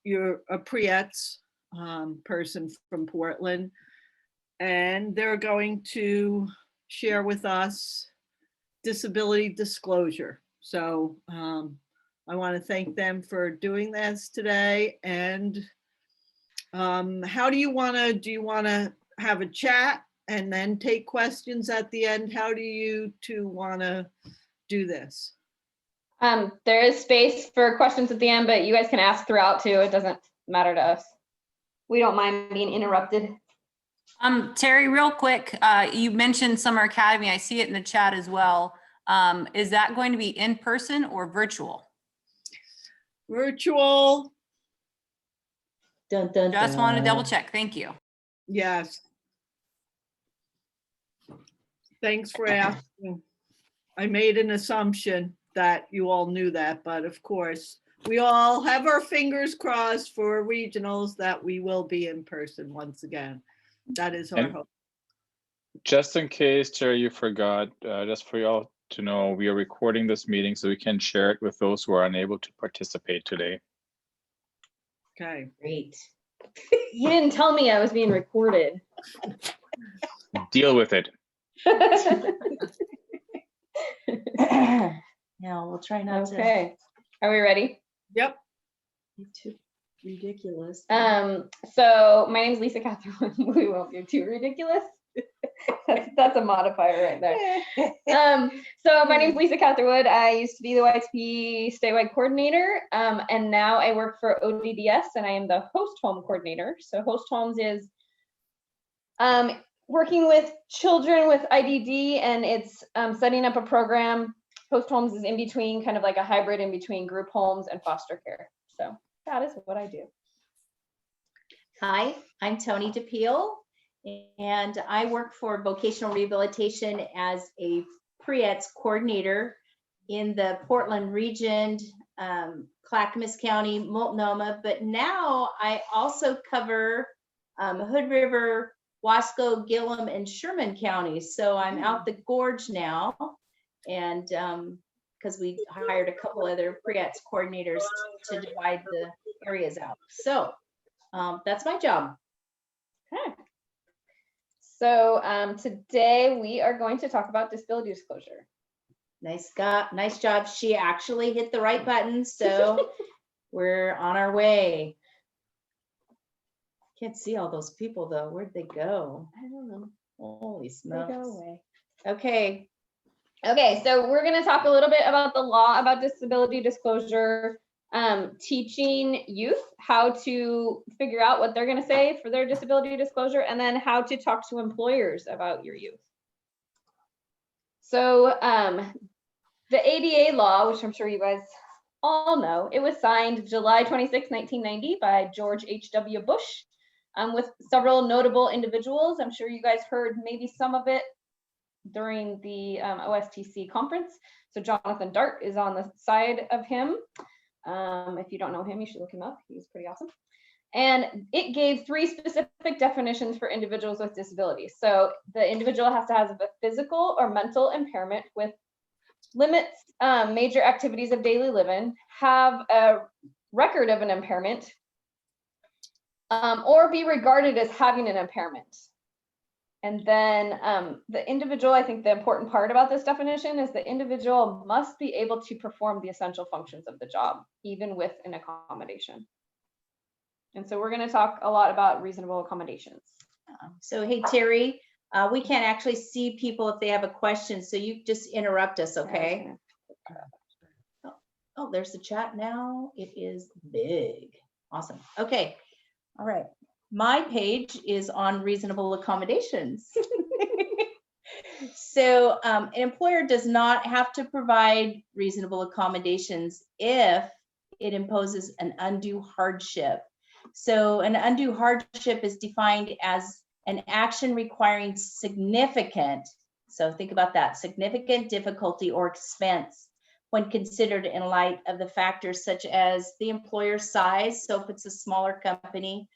you're a Prietz person from Portland, and they're going to share with us disability disclosure. So I want to thank them for doing this today. And how do you want to have a chat and then take questions at the end? How do you two want to do this? There is space for questions at the end, but you guys can ask throughout too. It doesn't matter to us. We don't mind being interrupted. Terry, real quick, you mentioned Summer Academy. I see it in the chat as well. Is that going to be in person or virtual? Virtual. Dun, dun, Just wanted to dun. double check. Thank you. Yes. Thanks for asking. I made an assumption that you all knew that, but of course, we all have our fingers crossed for regionals that we will be in person once again. That is our hope. Just in case, Terry, you forgot, just for y'all to know, we are recording this meeting so we can share it with those who are unable to participate today. Okay. Great. You didn't tell me I was being recorded. Deal with it. Now we'll try not to Okay. Are we ready? Yep. be too ridiculous. So my name is Lisa Catherine. We won't be too ridiculous. That's a modifier right there. So my name is Lisa Catherwood. I used to be the YSP statewide coordinator, and now I work for ODDS, and I am the host home coordinator. So host homes is working with children with IDD, and it's setting up a program. Host homes is in between, kind of like a hybrid in between group homes and foster care. So that is what I do. Hi, I'm Tony DePeel, and I work for vocational rehabilitation as a Prietz coordinator in the Portland region, Clackamas County, Multnomah, but now I also cover Hood River, Wasco, Gillum, and Sherman counties. So I'm out the gorge now, and because we hired a couple other Prietz coordinators to divide the areas out. So that's my job. Okay. So today we are going to talk about disability disclosure. Nice job. She actually hit the right button, so we're on our way. Can't see all those people though. Where'd they go? I don't know. Holy They go smokes. away. Okay. Okay, so we're going to talk a little bit about the law about disability disclosure, teaching youth how to figure out what they're going to say for their disability disclosure, and then how to talk to employers about your youth. So the ADA law, which I'm sure you guys all know, it was signed July 26, 1990 by George H.W. Bush with several notable individuals. I'm sure you guys heard maybe some of it during the OSTC conference. So Jonathan Dart is on the side of him. If you don't know him, you should look him up. He's pretty awesome. And it gave 3 specific definitions for individuals with disabilities. So the individual has to have a physical or mental impairment with limits major activities of daily living, have a record of an impairment, or be regarded as having an impairment. And then the individual, I think the important part about this definition is the individual must be able to perform the essential functions of the job, even with an accommodation. And so we're going to talk a lot about reasonable accommodations. So hey, Terry, we can't actually see people if they have a question, so you just interrupt us, okay? Oh, there's the chat now. It is big. Awesome. Okay. All right. My page is on reasonable accommodations. So an employer does not have to provide reasonable accommodations if it imposes an undue hardship. So an undue hardship is defined as an action requiring significant, so think about that, significant difficulty or expense when considered in light of the factors such as the employer's size. So if it's a smaller company,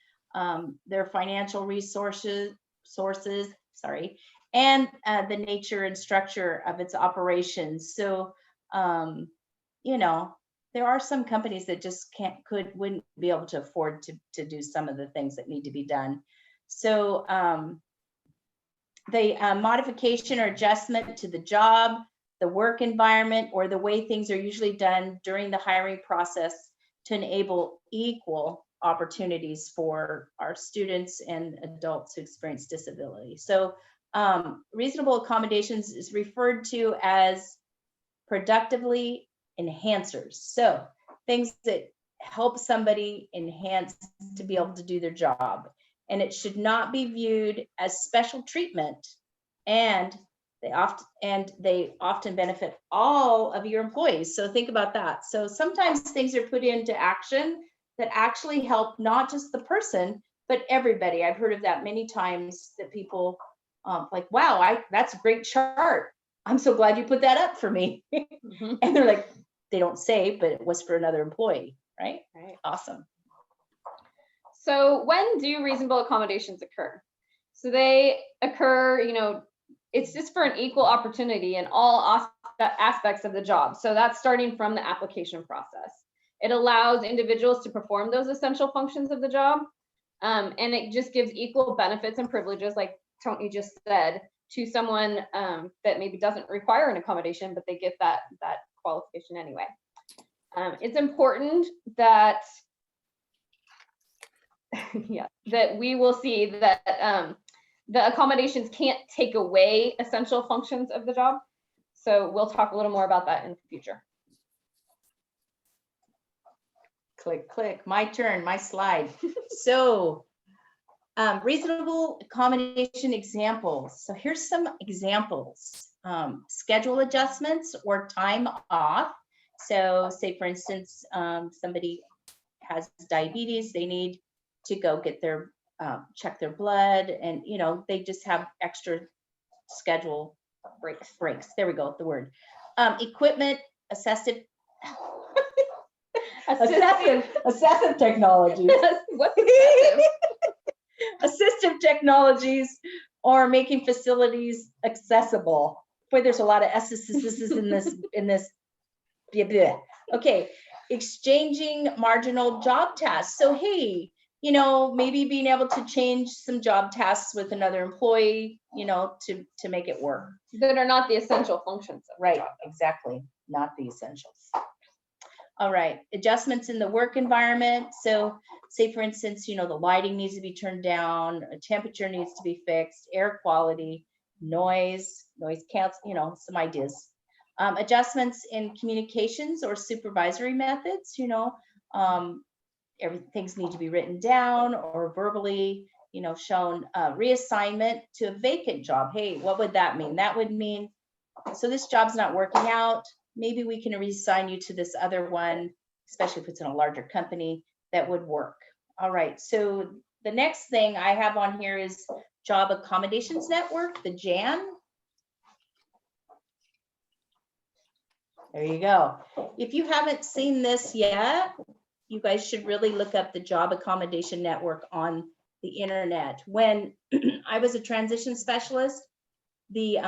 their financial resources, and the nature and structure of its operations. So, you know, there are some companies that just wouldn't be able to afford to do some of the things that need to be done. So the modification or adjustment to the job, the work environment, or the way things are usually done during the hiring process to enable equal opportunities for our students and adults who experience disability. So reasonable accommodations is referred to as productively enhancers. So things that help somebody enhance to be able to do their job. And it should not be viewed as special treatment. And they often benefit all of your employees. So think about that. So sometimes things are put into action that actually help not just the person, but everybody. I've heard of that many times, that people like, wow, that's a great chart. I'm so glad you put that up for me. Mhm. And they're like, they don't say, but it was for another employee, right? Right. Awesome. So when do reasonable accommodations occur? So they occur, it's just for an equal opportunity in all aspects of the job. So that's starting from the application process. It allows individuals to perform those essential functions of the job. And it just gives equal benefits and privileges, like Tony just said, to someone that maybe doesn't require an accommodation, but they get that qualification anyway. It's important that that we will see that the accommodations can't take away essential functions of the job. So we'll talk a little more about that in the future. Click, click, my turn, my slide. So reasonable accommodation examples. So here's some examples. Schedule adjustments or time off. So say, for instance, somebody has diabetes, they need to go get their, check their blood, and they just have extra schedule breaks. There we go, the word. Equipment, assistive technologies. What's excessive? Assistive technologies, or making facilities accessible. Boy, there's a lot of S's in this. Okay, exchanging marginal job tasks. So hey, maybe being able to change some job tasks with another employee, to make it work. That are not the essential functions of the Right, job. exactly, not the essentials. All right, adjustments in the work environment. So say, for instance, the lighting needs to be turned down, a temperature needs to be fixed, air quality, noise cancel, some ideas. Adjustments in communications or supervisory methods, things need to be written down or verbally, shown. Reassignment to a vacant job. Hey, what would that mean? That would mean, so this job's not working out. Maybe we can reassign you to this other one, especially if it's in a larger company, that would work. All right, so the next thing I have on here is Job Accommodations Network, the JAN. There you go. If you haven't seen this yet, you guys should really look up the Job Accommodation Network on the internet. When I was a transition specialist, the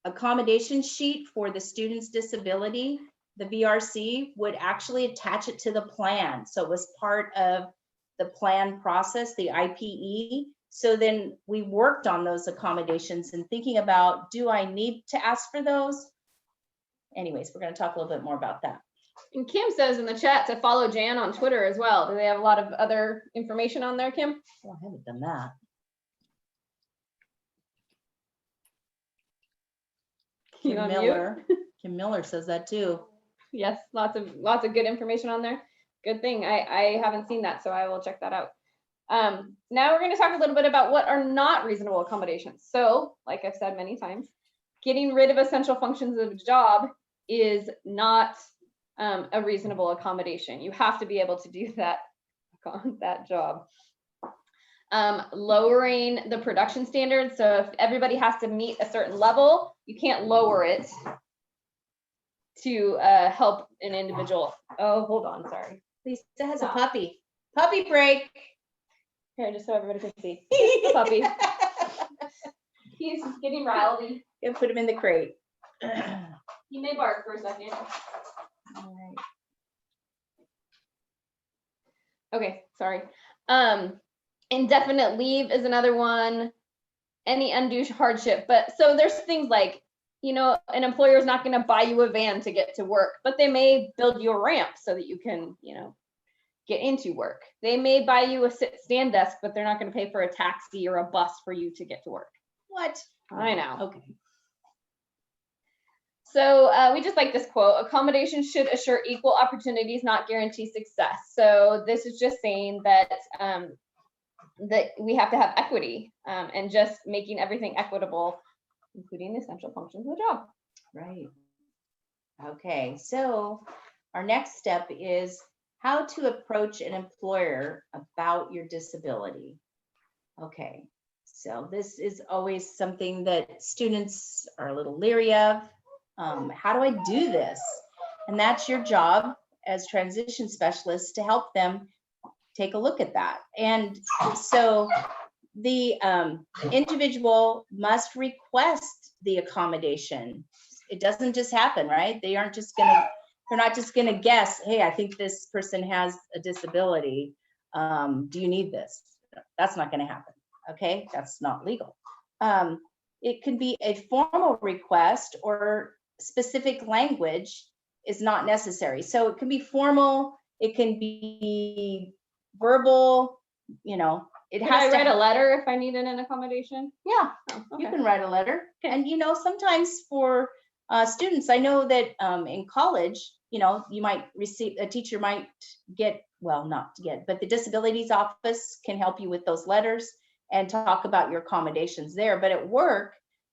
accommodation sheet for the student's disability, the VRC, would actually attach it to the plan. So it was part of the plan process, the IPE. So then we worked on those accommodations and thinking about, do I need to ask for those? Anyways, we're going to talk a little bit more about that. And Kim says in the chat to follow Jan on Twitter as well. Do they have a lot of other information on there, Kim? Well, I haven't done that. You on mute? Kim Miller says that too. Yes, lots of good information on there. Good thing. I haven't seen that, so I will check that out. Now we're going to talk a little bit about what are not reasonable accommodations. So, like I've said many times, getting rid of essential functions of a job is not a reasonable accommodation. You have to be able to do that job. Lowering the production standards. So if everybody has to meet a certain level, you can't lower it to help an individual. Oh, hold on, sorry. Lisa has a puppy. Puppy break. Here, just so everybody can see. The puppy. He's getting rowdy. You put him in the crate. He may bark for a second. All right. Okay, sorry. Indefinite leave is another one. Any undue hardship. But so there's things like, an employer is not going to buy you a van to get to work, but they may build you a ramp so that you can, get into work. They may buy you a stand desk, but they're not going to pay for a taxi or a bus for you to get to work. What? I know. Okay. So we just like this quote: accommodation should assure equal opportunities, not guarantee success. So this is just saying that that we have to have equity, and just making everything equitable, including the essential functions of the job. Right. Okay, so our next step is how to approach an employer about your disability. Okay, so this is always something that students are a little leery of. How do I do this? And that's your job as transition specialists to help them take a look at that. And so the individual must request the accommodation. It doesn't just happen, right? They're not just gonna guess, hey, I think this person has a disability. Do you need this? That's not gonna happen, okay? That's not legal. It can be a formal request, or specific language is not necessary. So it can be formal, it can be verbal, it Can has I to. write a letter if I needed an accommodation? Yeah, Oh, you okay. can write a letter. And sometimes for students, I know that in college, you might receive, a teacher might get, well, not get, but the disabilities office can help you with those letters and talk about your accommodations there. But at work,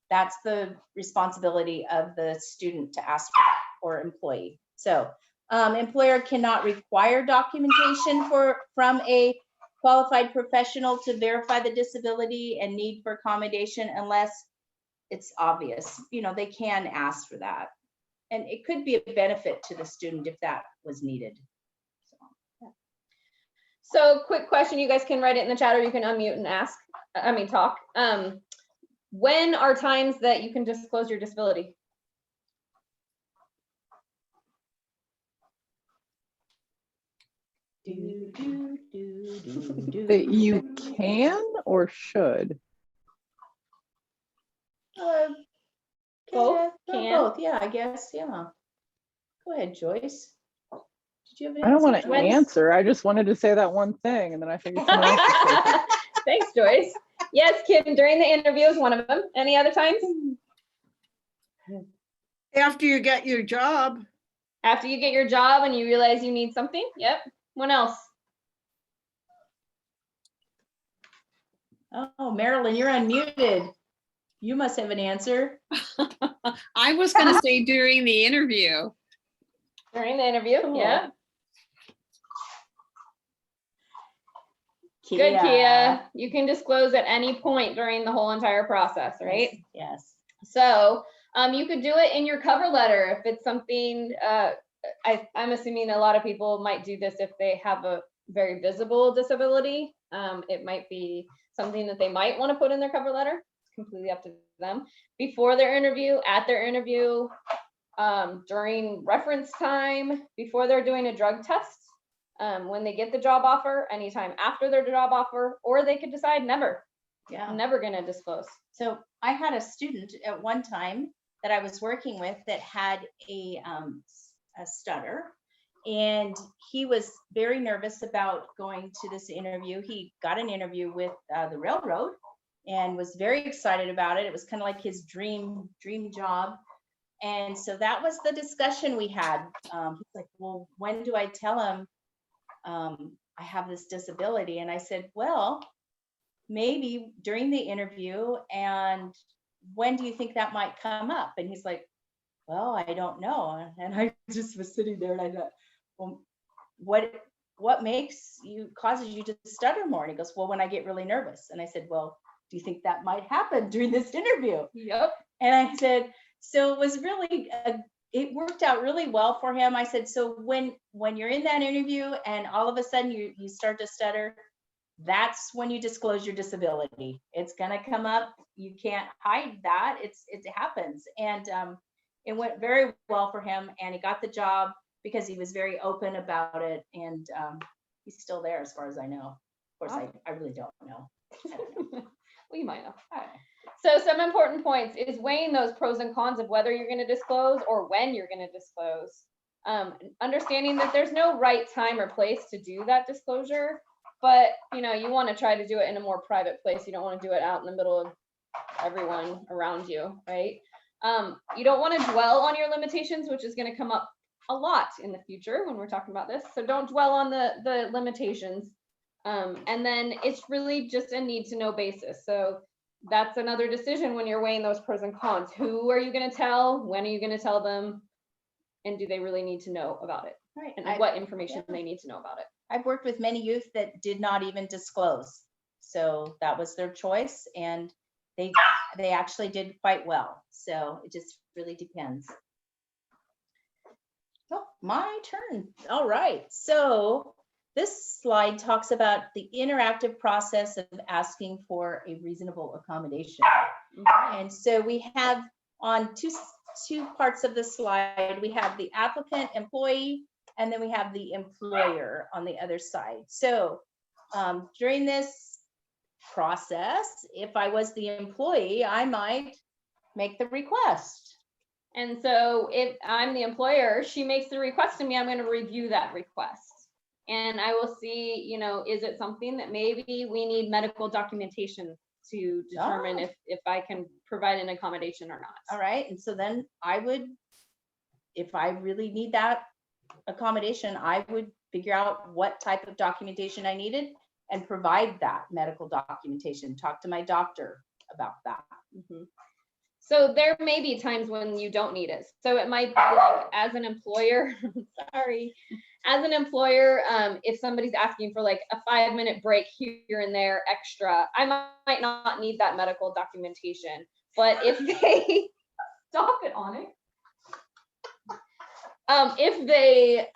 that's the responsibility of the student to ask for that, or employee. So employer cannot require documentation from a qualified professional to verify the disability and need for accommodation unless it's obvious. They can ask for that. And it could be a benefit to the student if that was needed. So quick question, you guys can write it in the chat or you can unmute and talk. When are times that you can disclose your disability? That you can or should? Both? Can? Both, yeah, I guess, yeah. Go ahead, Joyce. Did you have an I don't want answer, to Joyce? answer. I just wanted to say that one thing, and then I figured someone else would take it. Thanks, Joyce. Yes, Kim, during the interview is one of them. Any other times? After you get your job, After you get your job and you realize you need something? Yep. When else? Oh, Marilyn, you're unmuted. You must have an answer. I was going to say during the interview. During the interview, Cool. yeah. Good, Kia. You can disclose at any point during the whole entire process, right? Yes. So you could do it in your cover letter if it's something, I'm assuming a lot of people might do this if they have a very visible disability. It might be something that they might want to put in their cover letter. It's completely up to them. Before their interview, at their interview, during reference time, before they're doing a drug test, when they get the job offer, anytime after their job offer, or they could decide never. Yeah. I'm never going to disclose. So I had a student at one time that I was working with that had a stutter, and he was very nervous about going to this interview. He got an interview with the railroad and was very excited about it. It was kind of like his dream job. And so that was the discussion we had. He's like, well, when do I tell him I have this disability? And I said, well, maybe during the interview. And when do you think that might come up? And he's like, well, I don't know. And I just was sitting there and I thought, well, what causes you to stutter more? And he goes, well, when I get really nervous. And I said, well, do you think that might happen during this interview? Yep. And I said, so it was really, it worked out really well for him. I said, so when you're in that interview and all of a sudden you start to stutter, that's when you disclose your disability. It's gonna come up. You can't hide that. It happens. And it went very well for him, and he got the job because he was very open about it. And He's still there as far as I know. Of course, I really don't know. I don't know. Well, you might know. All right. So some important points is weighing those pros and cons of whether you're going to disclose or when you're going to disclose. Understanding that there's no right time or place to do that disclosure, but you want to try to do it in a more private place. You don't want to do it out in the middle of everyone around you, right? You don't want to dwell on your limitations, which is going to come up a lot in the future when we're talking about this. So don't dwell on the limitations. And then it's really just a need to know basis. So that's another decision when you're weighing those pros and cons. Who are you going to tell? When are you going to tell them? And do they really need to know about it? Right. And what information they need to know about it? I've worked with many youth that did not even disclose. So that was their choice, and they actually did quite well. So it just really depends. Oh, my turn. All right. So this slide talks about the interactive process of asking for a reasonable accommodation. And so we have on two parts of the slide, we have the applicant, employee, and then we have the employer on the other side. So during this process, if I was the employee, I might make the request. And so if I'm the employer, she makes the request to me, I'm going to review that request. And I will see, is it something that maybe we need medical documentation to determine if I can provide an accommodation or not. All right. And so then I would, if I really need that accommodation, I would figure out what type of documentation I needed and provide that medical documentation. Talk to my doctor about that. Mm-hmm. So there may be times when you don't need it. So it might be like as an employer, sorry, as an employer, if somebody's asking for like a 5-minute break here and there extra, I might not need that medical documentation. But if they stop it on it, if they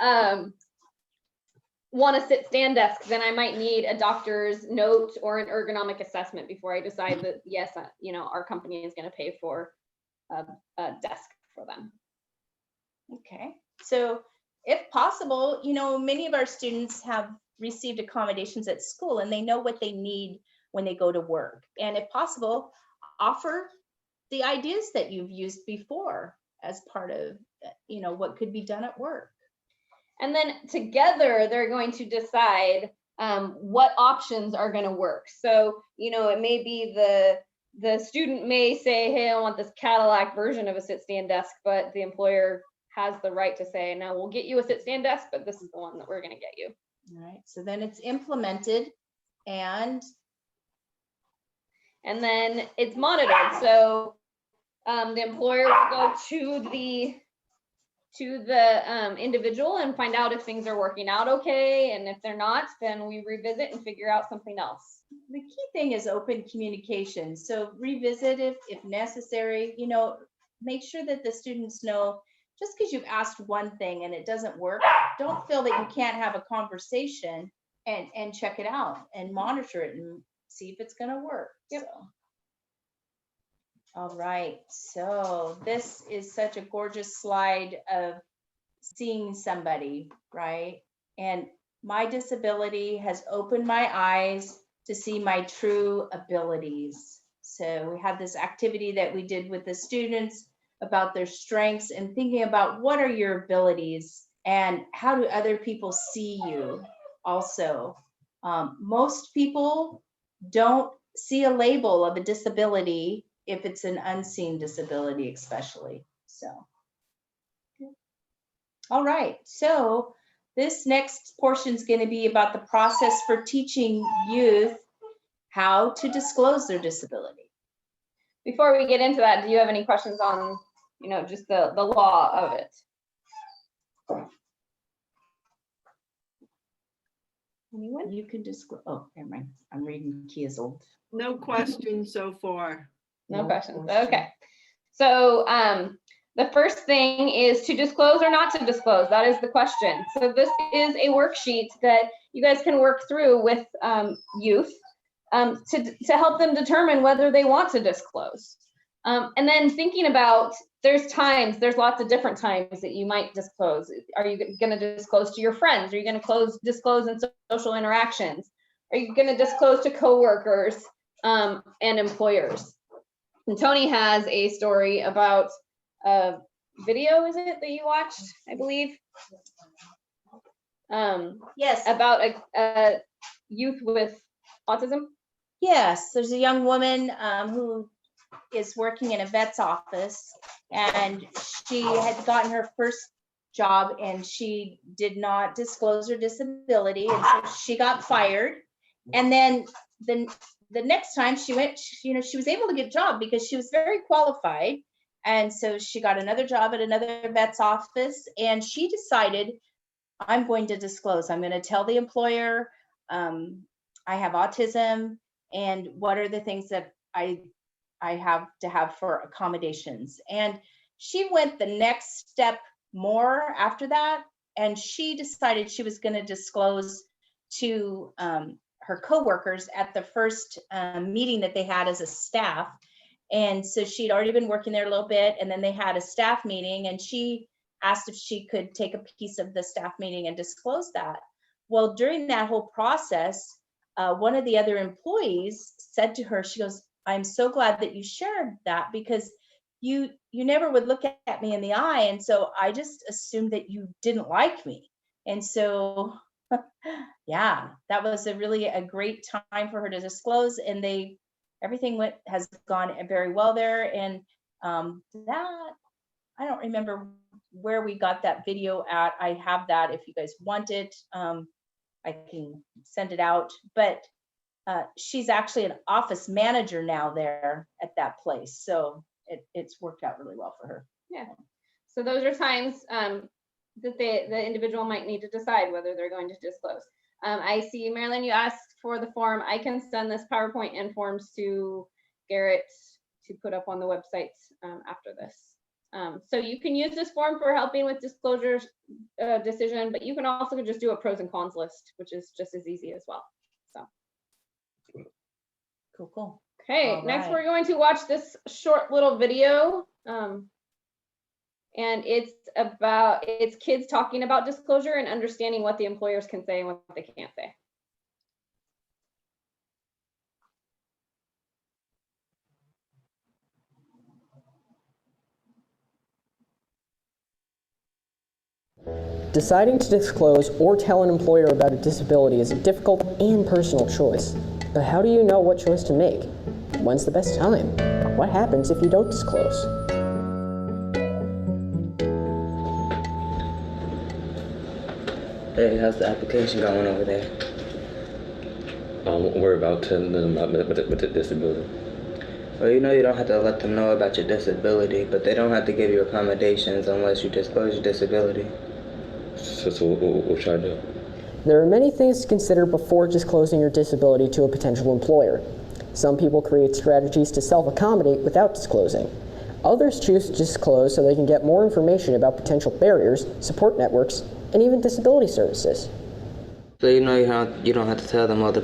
want to sit stand desk, then I might need a doctor's note or an ergonomic assessment before I decide that yes, our company is going to pay for a desk for them. Okay. So if possible, many of our students have received accommodations at school and they know what they need when they go to work. And if possible, offer the ideas that you've used before as part of, what could be done at work. And then together they're going to decide what options are going to work. So, it may be the student may say, hey, I want this Cadillac version of a sit-stand desk, but the employer has the right to say, no, we'll get you a sit-stand desk, but this is the one that we're going to get you. All right. So then it's implemented and then it's monitored. So the employer will go to the individual and find out if things are working out okay. And if they're not, then we revisit and figure out something else. the key thing is open communication. So revisit if necessary, make sure that the students know just because you've asked one thing and it doesn't work, don't feel that you can't have a conversation and check it out and monitor it and see if it's going to work. Yep. So. All right, so this is such a gorgeous slide of seeing somebody, right? And my disability has opened my eyes to see my true abilities. So we have this activity that we did with the students about their strengths and thinking about what are your abilities and how do other people see you also. Most people don't see a label of a disability if it's an unseen disability, especially. So, all right. So this next portion is going to be about the process for teaching youth how to disclose their disability. Before we get into that, do you have any questions on, just the law of it? Anyone? You can disclose. Oh, never mind. I'm reading Kia's old. No questions so far. No No questions. question. Okay. So the first thing is to disclose or not to disclose. That is the question. So this is a worksheet that you guys can work through with youth to help them determine whether they want to disclose. And then thinking about there's lots of different times that you might disclose. Are you going to disclose to your friends? Are you going to disclose in social interactions? Are you going to disclose to coworkers and employers? And Tony has a story about a video, is it, that you watched, I believe? Yes. About a youth with autism. Yes, there's a young woman who is working in a vet's office, and she had gotten her first job and she did not disclose her disability, and so she got fired. And then the next time she went, she was able to get a job because she was very qualified. And so she got another job at another vet's office, and she decided, I'm going to disclose. I'm going to tell the employer I have autism, and what are the things that I have to have for accommodations. And she went the next step more after that, and she decided she was going to disclose to her coworkers at the first meeting that they had as a staff. And so she'd already been working there a little bit, and then they had a staff meeting, and she asked if she could take a piece of the staff meeting and disclose that. Well, during that whole process, one of the other employees said to her, she goes, I'm so glad that you shared that, because you never would look at me in the eye. And so I just assumed that you didn't like me. And so, yeah, that was a great time for her to disclose, and everything has gone very well there. And that, I don't remember where we got that video at. I have that if you guys want it. I can send it out, but she's actually an office manager now there at that place. So it's worked out really well for her. Yeah. So those are times that the individual might need to decide whether they're going to disclose. I see, Marilyn, you asked for the form. I can send this PowerPoint and forms to Garrett to put up on the website after this. So you can use this form for helping with disclosure decision, but you can also just do a pros and cons list, which is just as easy as well. So. Cool. Okay, All next right. we're going to watch this short little video. And it's kids talking about disclosure and understanding what the employers can say and what they can't say. Deciding to disclose or tell an employer about a disability is a difficult and personal choice. But how do you know what choice to make? When's the best time? What happens if you don't disclose? Hey, how's the application going over there? Don't worry about telling them about with the disability. Well, you don't have to let them know about your disability, but they don't have to give you accommodations unless you disclose your disability. So what should I do? There are many things to consider before disclosing your disability to a potential employer. Some people create strategies to self-accommodate without disclosing. Others choose to disclose so they can get more information about potential barriers, support networks, and even disability services. So you don't have to tell them all the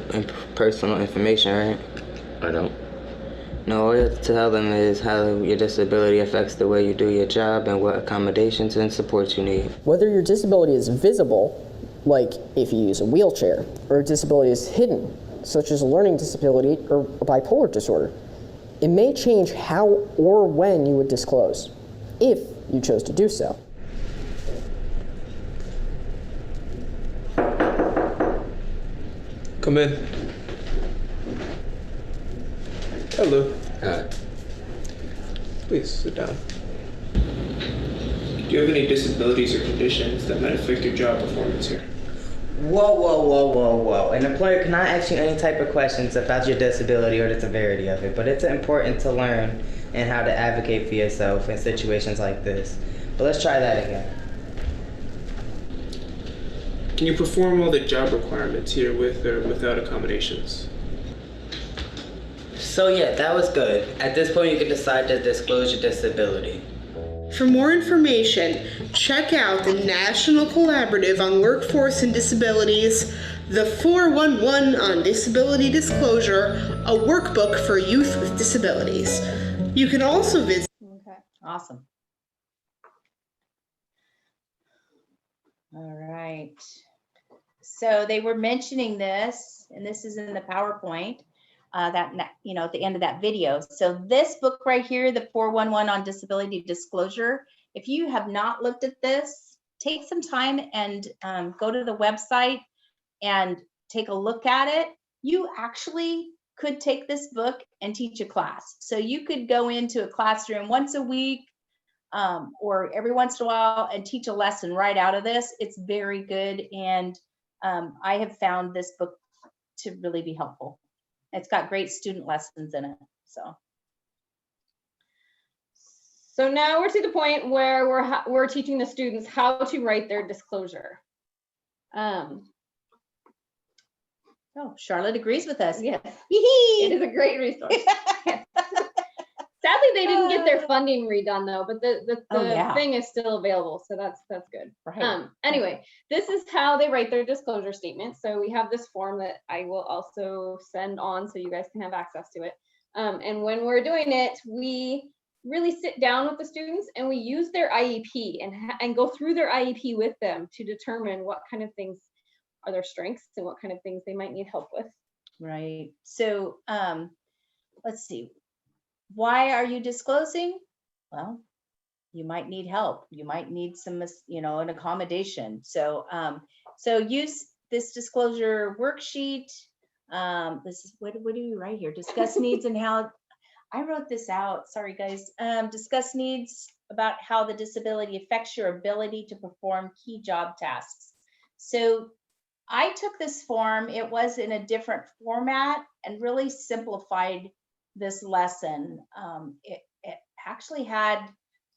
personal information, right? I don't. No, all you have to tell them is how your disability affects the way you do your job and what accommodations and supports you need. Whether your disability is visible, like if you use a wheelchair, or a disability is hidden, such as a learning disability or a bipolar disorder, it may change how or when you would disclose, if you chose to do so. Come in. Hello. Hi. Please sit down. Do you have any disabilities or conditions that might affect your job performance here? Whoa. An employer cannot ask you any type of questions about your disability or the severity of it, but it's important to learn and how to advocate for yourself in situations like this. But let's try that again. Can you perform all the job requirements here with or without accommodations? So yeah, that was good. At this point, you can decide to disclose your disability. For more information, check out the National Collaborative on Workforce and Disabilities, the 411 on Disability Disclosure, a workbook for youth with disabilities. You can also visit. Okay, awesome. All right. So they were mentioning this, and this is in the PowerPoint, at the end of that video. So this book right here, the 411 on disability disclosure, if you have not looked at this, take some time and go to the website and take a look at it. You actually could take this book and teach a class. So you could go into a classroom once a week, or every once in a while, and teach a lesson right out of this. It's very good. And I have found this book to really be helpful. It's got great student lessons in it. So now we're to the point where we're teaching the students how to write their disclosure. Oh, Charlotte agrees with us. Yes, it is a great resource. Sadly, they didn't get their funding redone though, but the thing is still available, so that's good. Right. Anyway, this is how they write their disclosure statement. So we have this form that I will also send on so you guys can have access to it. And when we're doing it, we really sit down with the students and we use their IEP and go through their IEP with them to determine what kind of things are their strengths and what kind of things they might need help with. Right. So let's see. Why are you disclosing? Well, you might need help. You might need some, an accommodation. So use this disclosure worksheet. This is what do you write here? Discuss needs and how. I wrote this out. Sorry, guys. Discuss needs about how the disability affects your ability to perform key job tasks. So I took this form. It was in a different format and really simplified this lesson. It actually had,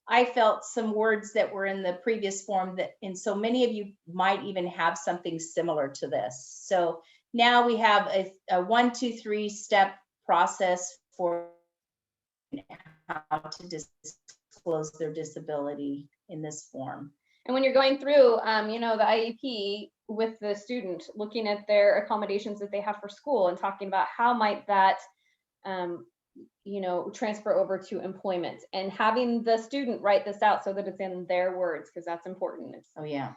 I felt, some words that were in the previous form and so many of you might even have something similar to this. So now we have a 1, 2, 3 step process for how to disclose their disability in this form. And when you're going through, the IEP with the student, looking at their accommodations that they have for school and talking about how might that, transfer over to employment, and having the student write this out so that it's in their words, because that's important. Oh yeah,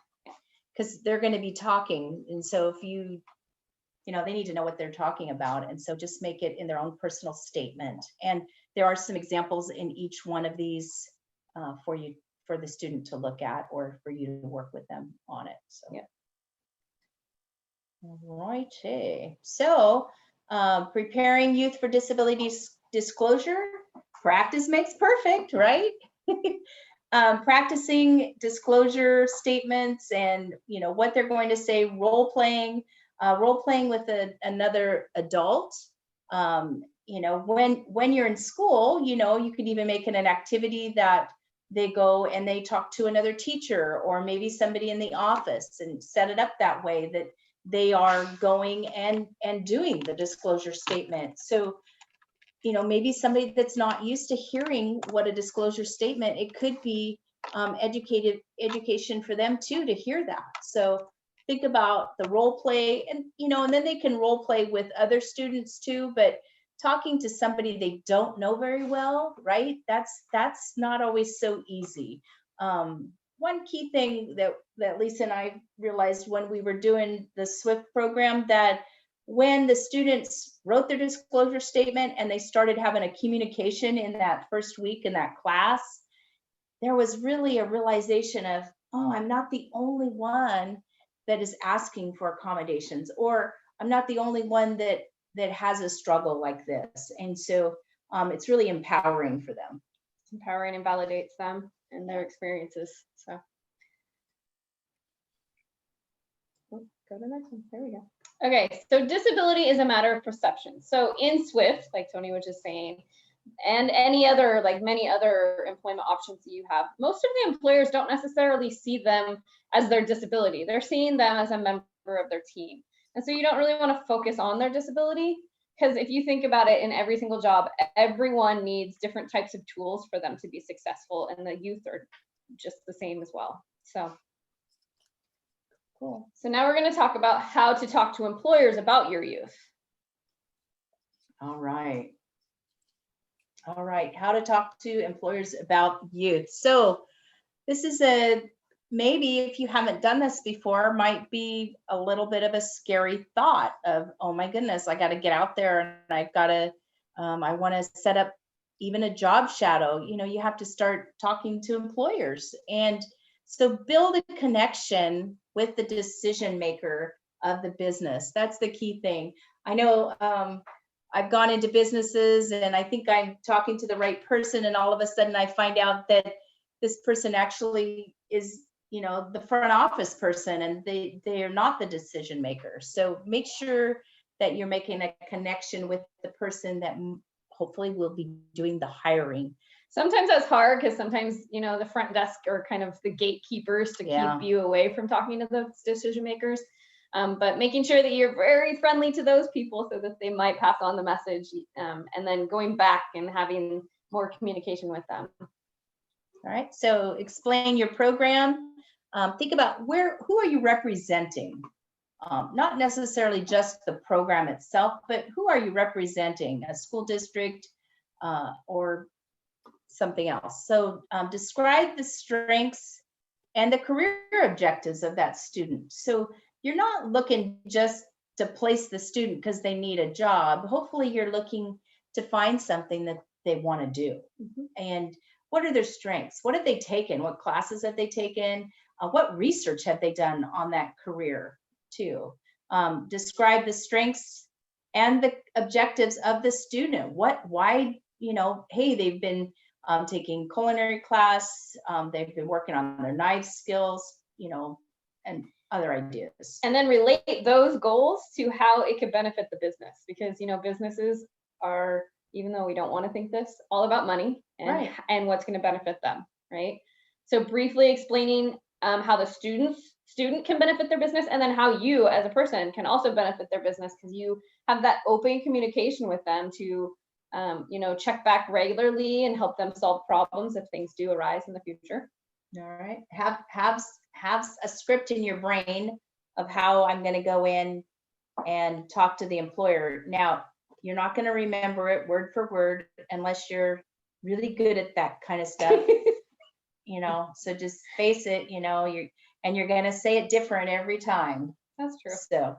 because they're going to be talking, and so if they need to know what they're talking about, and so just make it in their own personal statement. And there are some examples in each one of these for the student to look at, or for you to work with them on it. So yeah. Righty. So preparing youth for disability disclosure, practice makes perfect, right? Practicing disclosure statements and what they're going to say, role playing with another adult. When you're in school, you could even make it an activity that they go and they talk to another teacher or maybe somebody in the office, and set it up that way that they are going and doing the disclosure statement. So maybe somebody that's not used to hearing what a disclosure statement, it could be education for them too, to hear that. So think about the role play, and then they can role play with other students too, but talking to somebody they don't know very well, right? That's not always so easy. One key thing that Lisa and I realized when we were doing the SWIFT program, that when the students wrote their disclosure statement and they started having a communication in that first week in that class, there was really a realization of, oh, I'm not the only one that is asking for accommodations, or I'm not the only one that has a struggle like this. And so it's really empowering for them. It's empowering and validates them and their experiences. So go to the next one. There we go. Okay, so disability is a matter of perception. So in SWIFT, like Tony was just saying, and any other, like many other employment options that you have, most of the employers don't necessarily see them as their disability. They're seeing them as a member of their team. And so you don't really want to focus on their disability, because if you think about it, in every single job, everyone needs different types of tools for them to be successful, and the youth are just the same as well. So cool. So now we're going to talk about how to talk to employers about your youth. All right. How to talk to employers about youth. So this is a maybe if you haven't done this before, might be a little bit of a scary thought of, oh my goodness, I got to get out there and I've got to, I want to set up even a job shadow. You know, you have to start talking to employers. And so build a connection with the decision maker of the business. That's the key thing. I know I've gone into businesses and I think I'm talking to the right person, and all of a sudden I find out that this person actually is, you know, the front office person, and they are not the decision maker. So make sure that you're making a connection with the person that hopefully will be doing the hiring. Sometimes that's hard because sometimes, you know, the front desk are kind of the gatekeepers to keep you away from talking to those decision makers. But making sure that you're very friendly to those people so that they might pass on the message, and then going back and having more communication with them. All right, so explain your program. Think about who are you representing? Not necessarily just the program itself, but who are you representing? A school district or something else. So describe the strengths and the career objectives of that student. So you're not looking just to place the student because they need a job. Hopefully you're looking to find something that they want to do. And what are their strengths? What have they taken? What classes have they taken? What research have they done on that career too? Describe the strengths and the objectives of the student. Why, you know, hey, they've been taking culinary class, they've been working on their knife skills, you know, and other ideas. And then relate those goals to how it could benefit the business, because, you know, businesses are, even though we don't want to think this, all about money and, and what's going to benefit them, right? So briefly explaining how the student can benefit their business, and then how you as a person can also benefit their business, because you have that open communication with them to, you know, check back regularly and help them solve problems if things do arise in the future. All right, have a script in your brain of how I'm going to go in and talk to the employer. Now, you're not going to remember it word for word unless you're really good at that kind of stuff. You know, so just face it, you know, you're going to say it different every time. That's true. So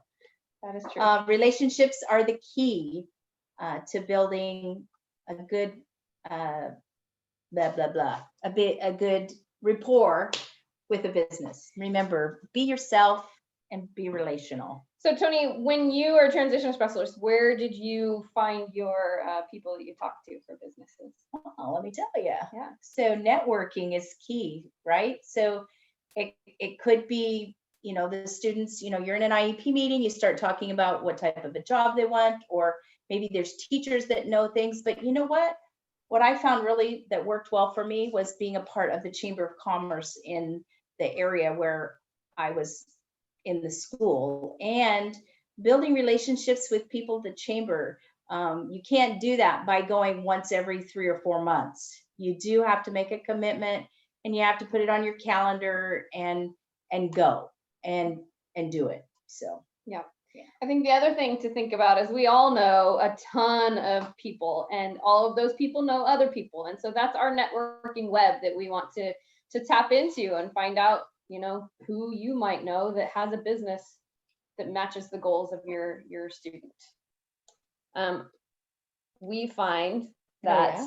that is true. Relationships are the key to building a good a good rapport with a business. Remember, be yourself and be relational. So Tony, when you are a transition specialist, where did you find your people that you talk to for businesses? Oh, let me tell you. Yeah. So networking is key, right? So it could be, you know, the students, you know, you're in an IEP meeting, you start talking about what type of a job they want, or maybe there's teachers that know things. But you know what? What I found really that worked well for me was being a part of the Chamber of Commerce in the area where I was in the school, and building relationships with people at the chamber. You can't do that by going once every 3 or 4 months. You do have to make a commitment, and you have to put it on your calendar and go and do it. So yeah. I think the other thing to think about is we all know a ton of people, and all of those people know other people. And so that's our networking web that we want to tap into and find out, you know, who you might know that has a business that matches the goals of your student. We find that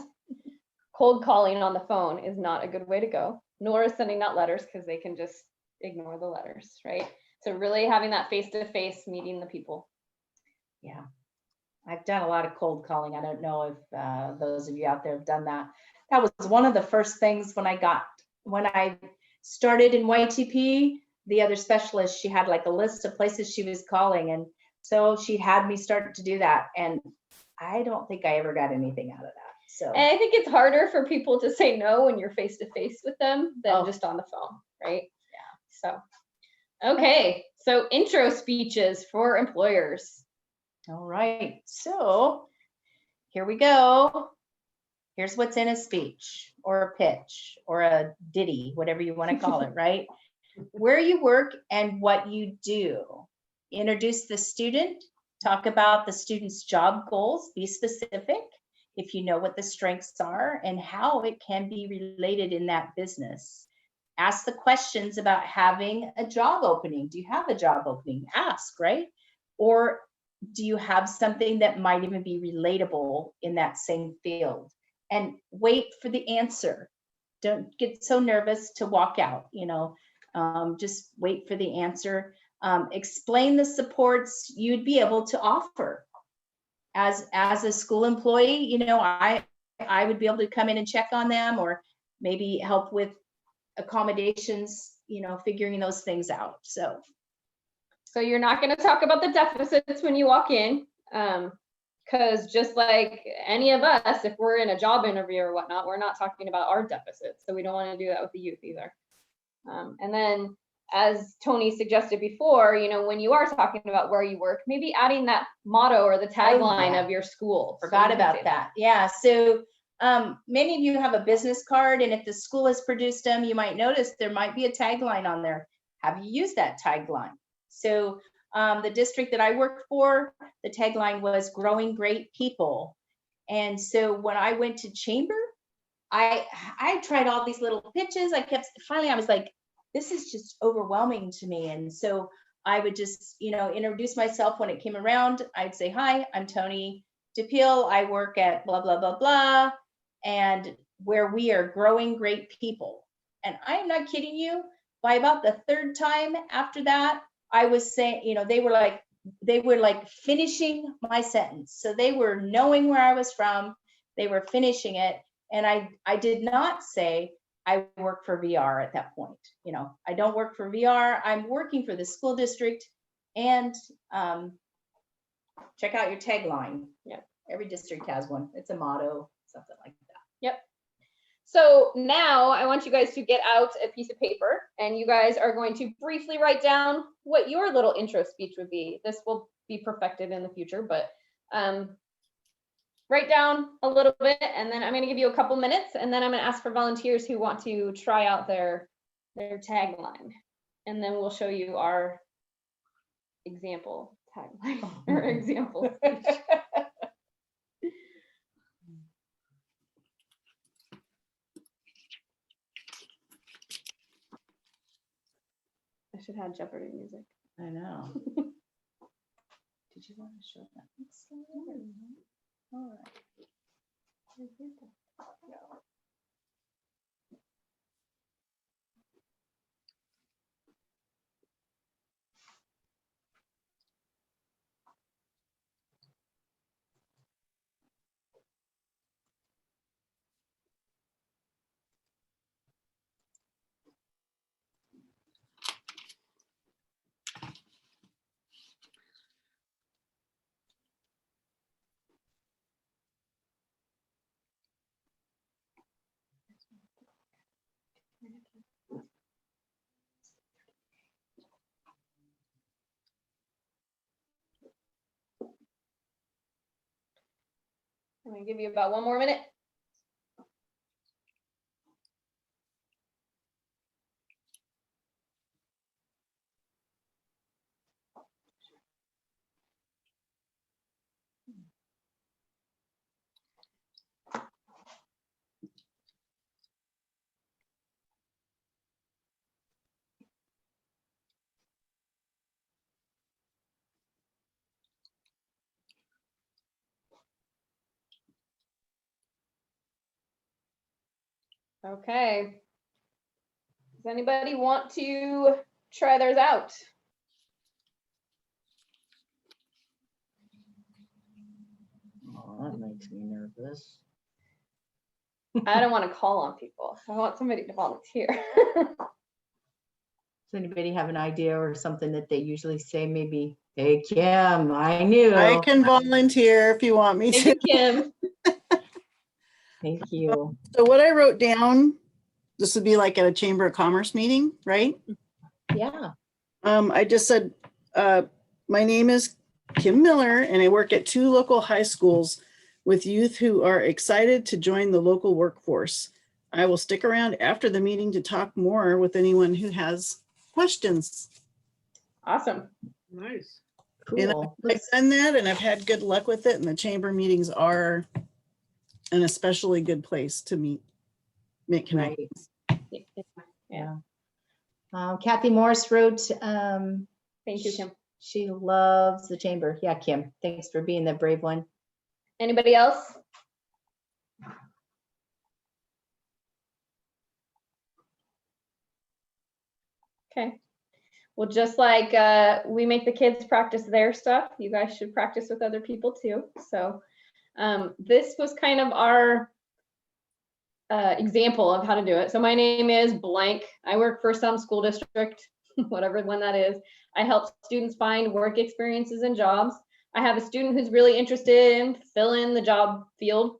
cold calling on the phone is not a good way to go, nor is sending out letters, because they can just ignore the letters, right? So really having that face-to-face, meeting the people. Yeah, I've done a lot of cold calling. I don't know if those of you out there have done that. That was one of the first things when I started in YTP. The other specialist, she had like a list of places she was calling, and so she had me start to do that, and I don't think I ever got anything out of that. So, and I think it's harder for people to say no when you're face to face with them than just on the phone, right? Yeah. So, okay. So intro speeches for employers. All right. So here we go. Here's what's in a speech or a pitch or a ditty, whatever you want to call it, right? Where you work and what you do. Introduce the student, talk about the student's job goals, be specific if you know what the strengths are and how it can be related in that business. ask the questions about having a job opening. Do you have a job opening? Ask, right? Or do you have something that might even be relatable in that same field? And wait for the answer. Don't get so nervous to walk out, just wait for the answer. Explain the supports you'd be able to offer. As a school employee, I would be able to come in and check on them, or maybe help with accommodations, figuring those things out. So you're not going to talk about the deficits when you walk in, because just like any of us, if we're in a job interview or whatnot, we're not talking about our deficits. So we don't want to do that with the youth either. And then, as Tony suggested before, when you are talking about where you work, maybe adding that motto or the tagline of your school. Forgot about that. Yeah. So many of you have a business card, and if the school has produced them, you might notice there might be a tagline on there. Have you used that tagline? So the district that I worked for, the tagline was growing great people. And so when I went to chamber, I tried all these little pitches. Finally I was like, this is just overwhelming to me. And so I would just, introduce myself when it came around. I'd say, hi, I'm Tony DePeel. I work at blah, blah, blah, blah. And where we are growing great people. And I'm not kidding you. By about the third time after that, I was saying, they were like finishing my sentence. So they were knowing where I was from. They were finishing it. And I did not say I work for VR at that point. I don't work for VR. I'm working for the school district. And check out your tagline. Yeah, every district has one. It's a motto, something like that. Yep. So now I want you guys to get out a piece of paper, and you guys are going to briefly write down what your little intro speech would be. This will be perfected in the future, but write down a little bit, and then I'm going to give you a couple minutes, and then I'm going to ask for volunteers who want to try out their tagline, and then we'll show you our example tagline or example speech. I should have Jeopardy music. I know. Did you want to show that? All right. I'm going to give you about 1 more minute. Okay. Does anybody want to try theirs out? Oh, that makes me nervous. I don't want to call on people. I want somebody to volunteer. Does anybody have an idea or something that they usually say? Maybe, hey, Kim, I knew. I can volunteer if you want me to. Thank you, Kim. Thank you. So what I wrote down, this would be like at a Chamber of Commerce meeting, right? Yeah. I just said, my name is Kim Miller and I work at 2 local high schools with youth who are excited to join the local workforce. I will stick around after the meeting to talk more with anyone who has questions. Awesome. Nice. And Cool. I've done that and I've had good luck with it, and the chamber meetings are an especially good place to make connections. Yeah, Yeah. Kathy Morris wrote, Thank you, Kim. she loves the chamber. Yeah, Kim, thanks for being the brave one. Anybody else? Okay. Well, just like we make the kids practice their stuff, you guys should practice with other people too. So this was kind of our example of how to do it. So my name is blank. I work for some school district, whatever one that is. I help students find work experiences and jobs. I have a student who's really interested in filling the job field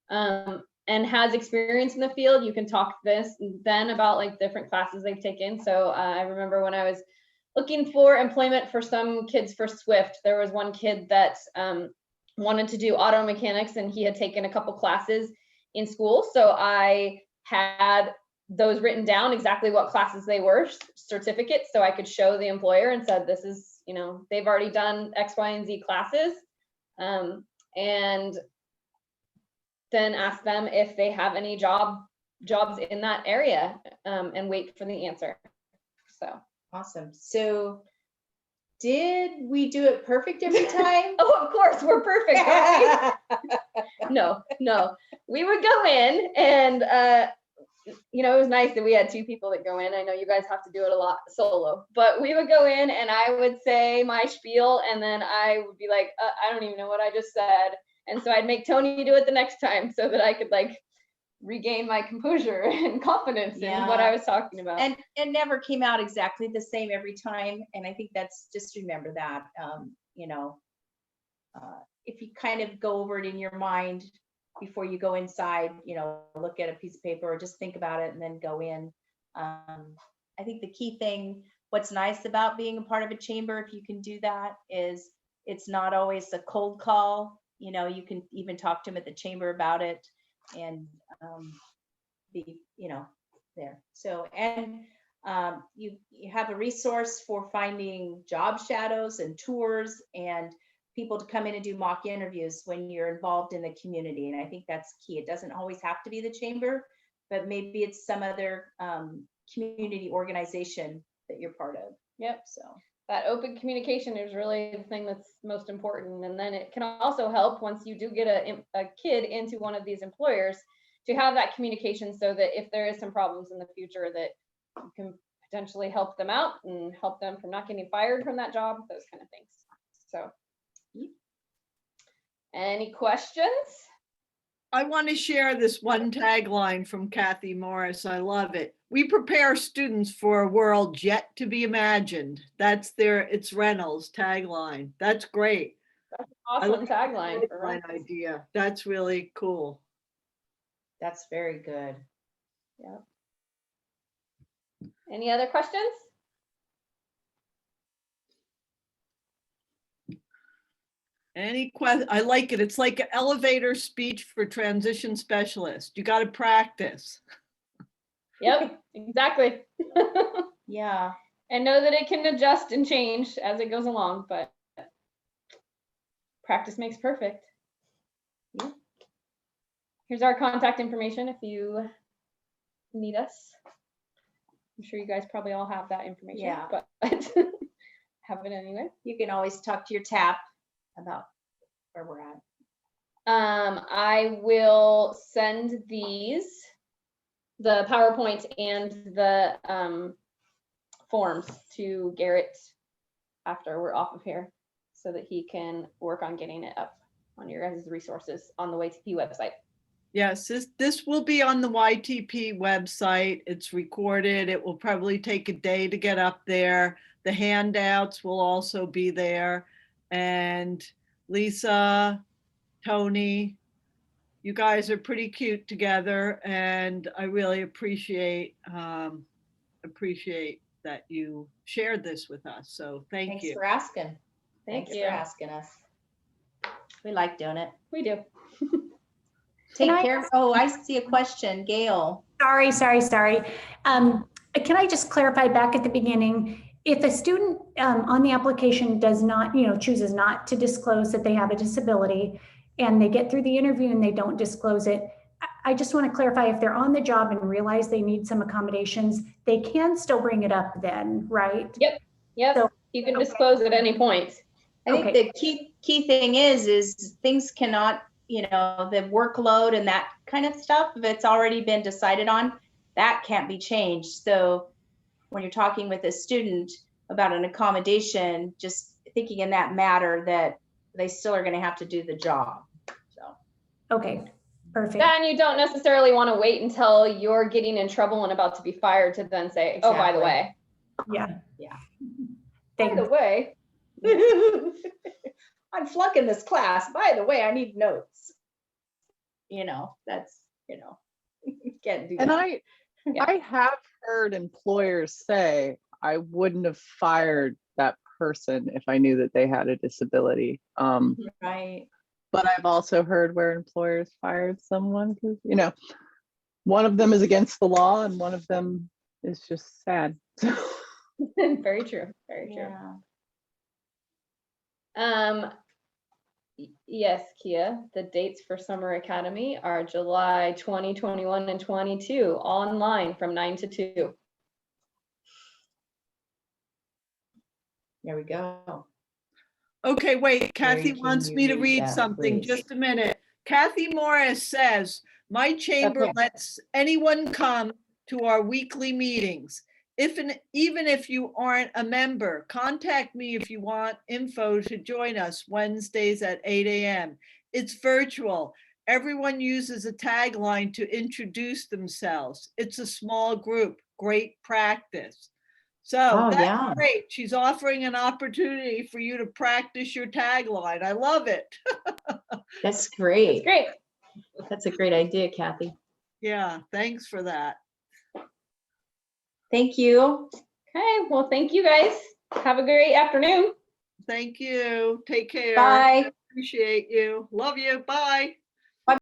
and has experience in the field. You can talk then about like different classes they've taken. So I remember when I was looking for employment for some kids for Swift, there was one kid that wanted to do auto mechanics and he had taken a couple classes in school. So I had those written down exactly what classes they were, certificates, so I could show the employer and said, this is, you know, they've already done X, Y, and Z classes. And then ask them if they have any jobs in that area and wait for the answer. So Awesome. So did we do it perfect every time? oh, of course, we're perfect. Aren't we? No, we would go in and you know, it was nice that we had two people that go in. I know you guys have to do it a lot solo, but we would go in and I would say my spiel and then I would be like, I don't even know what I just said. And so I'd make Tony do it the next time so that I could like regain my composure and confidence in what I was talking about. And it never came out exactly the same every time. And I think that's, just remember that, you know, if you kind of go over it in your mind before you go inside, you know, look at a piece of paper or just think about it and then go in. I think the key thing, what's nice about being a part of a chamber, if you can do that, is it's not always a cold call. You know, you can even talk to them at the chamber about it and be, you know, there. So, and you have a resource for finding job shadows and tours and people to come in and do mock interviews when you're involved in the community. And I think that's key. It doesn't always have to be the chamber, but maybe it's some other community organization that you're part of. Yep. So that open communication is really the thing that's most important. And then it can also help once you do get a kid into one of these employers to have that communication so that if there is some problems in the future that you can potentially help them out and help them from not getting fired from that job, those kind of things. So any questions? I want to share this one tagline from Kathy Morris. I love it. We prepare students for a world yet to be imagined. That's it's Reynolds tagline. That's great. That's an awesome tagline. Idea. That's really cool. That's very good. Yeah. Any other questions? Any question? I like it. It's like an elevator speech for transition specialist. You got to practice. Yep, exactly. Yeah. And know that it can adjust and change as it goes along, but practice makes perfect. Yeah. Here's our contact information if you need us. I'm sure you guys probably all have that information, but have it anyway. You can always talk to your TAP about where we're at. I will send the PowerPoint and the forms to Garrett after we're off of here so that he can work on getting it up on your guys' resources on the YTP website. Yes, this will be on the YTP website. It's recorded. It will probably take a day to get up there. The handouts will also be there. And Lisa, Tony, you guys are pretty cute together, and I really appreciate that you shared this with us. So thank you. Thanks for asking. Thanks for asking us. We like doing it. We do. Take care. Oh, I see a question, Gail. Sorry. Can I just clarify back at the beginning? If a student on the application does not, chooses not to disclose that they have a disability and they get through the interview and they don't disclose it, I just want to clarify, if they're on the job and realize they need some accommodations, they can still bring it up then, right? Yep, yep. So- You can disclose at any point. I think Okay. the key thing is things cannot, the workload and that kind of stuff, if it's already been decided on, that can't be changed. So when you're talking with a student about an accommodation, just thinking in that matter that they still are going to have to do the job. So. Okay, perfect. Then you don't necessarily want to wait until you're getting in trouble and about to be fired to then say, oh, by the Exactly. way. Yeah. Yeah. By the way. I'm flunking this class. By the way, I need notes. That's, can't do And that. I have heard employers say, I wouldn't have fired that person if I knew that they had a disability. Right. But I've also heard where employers fired someone because, one of them is against the law and one of them is just sad. Very true. Very true. Yeah. Yes, Kia, the dates for Summer Academy are July 20, 21, and 22, online from 9 to 2. There we go. Okay, wait, Kathy can wants you me to read read that, something. please? Just a minute. Kathy Morris says, my chamber Okay. lets anyone come to our weekly meetings. Even if you aren't a member, contact me if you want info to join us Wednesdays at 8 a.m. It's virtual. Everyone uses a tagline to introduce themselves. It's a small group, great practice. So Oh, that's yeah. great. She's offering an opportunity for you to practice your tagline. I love it. That's great. Great. That's a great idea, Kathy. Yeah, thanks for that. Thank you. Okay, well, thank you guys. Have a great afternoon. Thank you. Take care. Bye. Appreciate you. Love you. Bye.